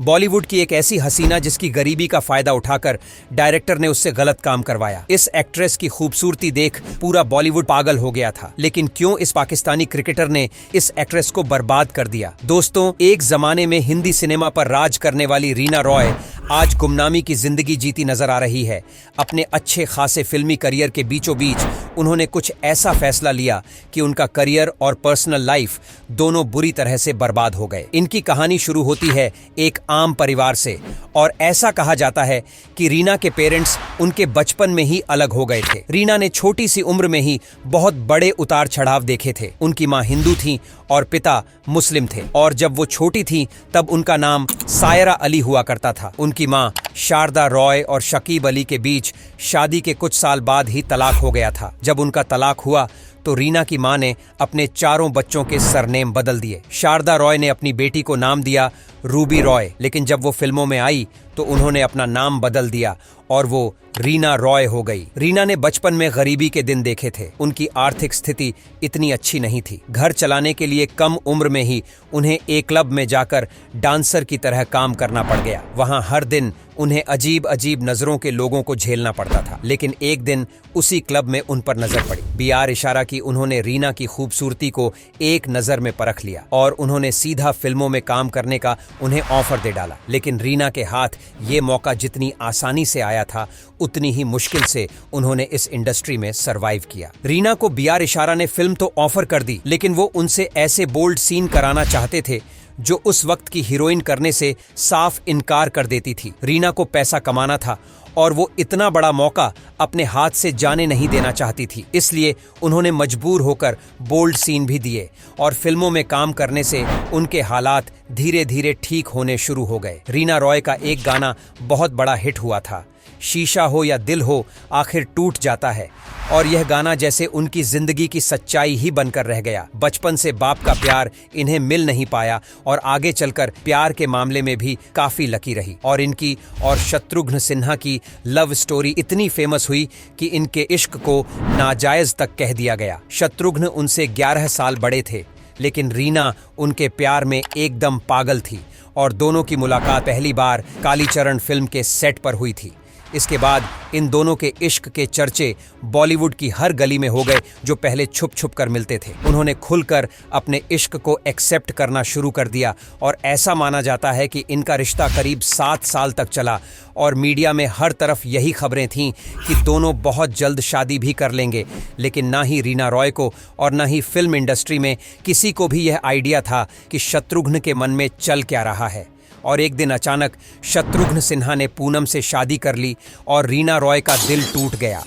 बॉलीवुड की एक ऐसी हसीना जिसकी गरीबी का फायदा उठाकर डायरेक्टर ने उससे गलत काम करवाया। इस एक्ट्रेस की खूबसूरती देख पूरा बॉलीवुड पागल हो गया था, लेकिन क्यों इस पाकिस्तानी क्रिकेटर ने इस एक्ट्रेस को बर्बाद कर दिया। दोस्तों, एक जमाने में हिंदी सिनेमा पर राज करने वाली रीना रॉय आज गुमनामी की जिंदगी जीती नजर आ रही है। अपने अच्छे खासे फिल्मी करियर के बीचों बीच उन्होंने कुछ ऐसा फैसला लिया कि उनका करियर और पर्सनल लाइफ दोनों बुरी तरह से बर्बाद हो गए। इनकी कहानी शुरू होती है एक आम परिवार से, और ऐसा कहा जाता है कि रीना के पेरेंट्स उनके बचपन में ही अलग हो गए थे। रीना ने छोटी सी उम्र में ही बहुत बड़े उतार चढ़ाव देखे थे। उनकी माँ हिंदू थी और पिता मुस्लिम थे, और जब वो छोटी थी तब उनका नाम सायरा अली हुआ करता था। उनकी माँ शारदा रॉय और शकीब अली के बीच शादी के कुछ साल बाद ही तलाक हो गया था। जब उनका तलाक हुआ तो रीना की मां ने अपने चारों बच्चों के सरनेम बदल दिए। शारदा रॉय ने अपनी बेटी को नाम दिया रूबी रॉय, लेकिन जब वो फिल्मों में आई तो उन्होंने अपना नाम बदल दिया और वो रीना रॉय हो गई। रीना ने बचपन में गरीबी के दिन देखे थे। उनकी आर्थिक स्थिति इतनी अच्छी नहीं थी। घर चलाने के लिए कम उम्र में ही उन्हें एक क्लब में जाकर डांसर की तरह काम करना पड़ गया। वहां हर दिन उन्हें अजीब अजीब नजरों के लोगों को झेलना पड़ता था। लेकिन एक दिन उसी क्लब में उन पर नजर पड़ी। बीआर इशारा की उन्होंने रीना की खूबसूरती को एक नजर में परख लिया और उन्होंने सीधा फिल्मों में काम करने का उन्हें ऑफर दे डाला। लेकिन रीना के हाथ ये मौका जितनी आसानी से आया था, उतनी ही मुश्किल से उन्होंने इस इंडस्ट्री में सरवाइव किया। रीना को बीआर इशारा ने फिल्म तो ऑफर कर दी, लेकिन वो उनसे ऐसे बोल्ड सीन कराना चाहते थे जो उस वक्त की हीरोइन करने से साफ इनकार कर देती थी। रीना को पैसा कमाना था और वो इतना बड़ा मौका अपने हाथ से जाने नहीं देना चाहती थी। इसलिए उन्होंने मजबूर होकर बोल्ड सीन भी दिए और फिल्मों में काम करने से उनके हालात धीरे धीरे ठीक होने शुरू हो गए। रीना रॉय का एक गाना बहुत बड़ा हिट हुआ था, शीशा हो या दिल हो आखिर टूट जाता है, और यह गाना जैसे उनकी जिंदगी की सच्चाई ही बनकर रह गया। बचपन से बाप का प्यार इन्हें मिल नहीं पाया और आगे चलकर प्यार के मामले में भी काफी लकी रही। और इनकी और शत्रुघ्न सिन्हा की लव स्टोरी इतनी फेमस हुई कि इनके इश्क को नाजायज तक कह दिया गया। शत्रुघ्न उनसे 11 साल बड़े थे, लेकिन रीना उनके प्यार में एकदम पागल थी और दोनों की मुलाकात पहली बार कालीचरण फिल्म के सेट पर हुई थी। इसके बाद इन दोनों के इश्क के चर्चे बॉलीवुड की हर गली में हो गए, जो पहले छुप छुप कर मिलते थे। उन्होंने खुलकर अपने इश्क को एक्सेप्ट करना शुरू कर दिया और ऐसा माना जाता है कि इनका रिश्ता करीब 7 साल तक चला और मीडिया में हर तरफ यही खबरें थीं कि दोनों बहुत जल्द शादी भी कर लेंगे। लेकिन ना ही रीना रॉय को और ना ही फिल्म इंडस्ट्री में किसी को भी यह आइडिया था कि शत्रुघ्न के मन में चल क्या रहा है। और एक दिन अचानक शत्रुघ्न सिन्हा ने पूनम से शादी कर ली और रीना रॉय का दिल टूट गया।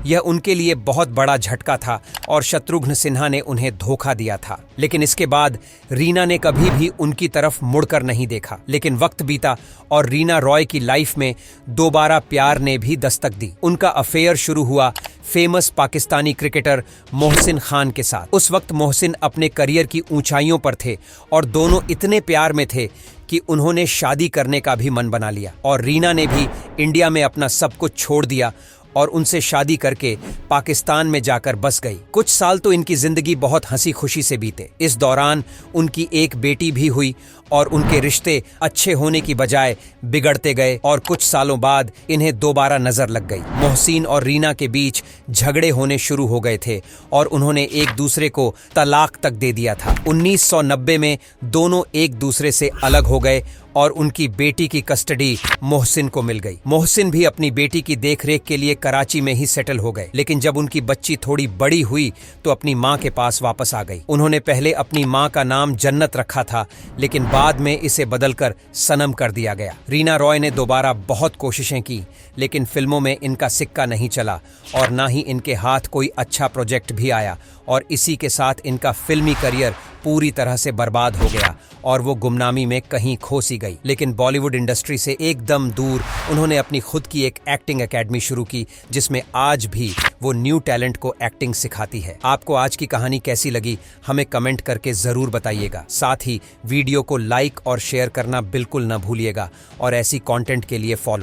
यह उनके लिए बहुत बड़ा झटका था और शत्रुघ्न सिन्हा ने उन्हें धोखा दिया था। लेकिन इसके बाद रीना ने कभी भी उनकी तरफ मुड़कर नहीं देखा। लेकिन वक्त बीता और रीना रॉय की लाइफ में दोबारा प्यार ने भी दस्तक दी। उनका अफेयर शुरू हुआ फेमस पाकिस्तानी क्रिकेटर मोहसिन खान के साथ। उस वक्त मोहसिन अपने करियर की ऊंचाइयों पर थे और दोनों इतने प्यार में थे कि उन्होंने शादी करने का भी मन बना लिया। और रीना ने भी इंडिया में अपना सब कुछ छोड़ दिया और उनसे शादी करके पाकिस्तान में जाकर बस गई। कुछ साल तो इनकी जिंदगी बहुत हंसी खुशी से बीते। इस दौरान उनकी एक बेटी भी हुई और उनके रिश्ते अच्छे होने की बजाय बिगड़ते गए और कुछ सालों बाद इन्हें दोबारा नजर लग गई। मोहसिन और रीना के बीच झगड़े होने शुरू हो गए थे और उन्होंने एक दूसरे को तलाक तक दे दिया था। 1990 में दोनों एक दूसरे से अलग हो गए और उनकी बेटी की कस्टडी मोहसिन को मिल गई। मोहसिन भी अपनी बेटी की देखरेख के लिए कराची में ही सेटल हो गए। लेकिन जब उनकी बच्ची थोड़ी बड़ी हुई तो अपनी माँ के पास वापस आ गई। उन्होंने पहले अपनी माँ का नाम जन्नत रखा था, लेकिन बाद में इसे बदलकर सनम कर दिया गया। रीना रॉय ने दोबारा बहुत कोशिशें की, लेकिन फिल्मों में इनका सिक्का नहीं चला और ना ही इनके हाथ कोई अच्छा प्रोजेक्ट भी आया, और इसी के साथ इनका फिल्मी करियर पूरी तरह से बर्बाद हो गया और वो गुमनामी में कहीं खो सी गई। लेकिन बॉलीवुड इंडस्ट्री से एकदम दूर उन्होंने अपनी खुद की एक एक्टिंग एकेडमी शुरू की, जिसमें आज भी वो न्यू टैलेंट को एक्टिंग सिखाती है। आपको आज की कहानी कैसी लगी हमें कमेंट करके जरूर बताइएगा। साथ ही वीडियो को लाइक और शेयर करना बिल्कुल न भूलिएगा और ऐसी कंटेंट के लिए फॉलो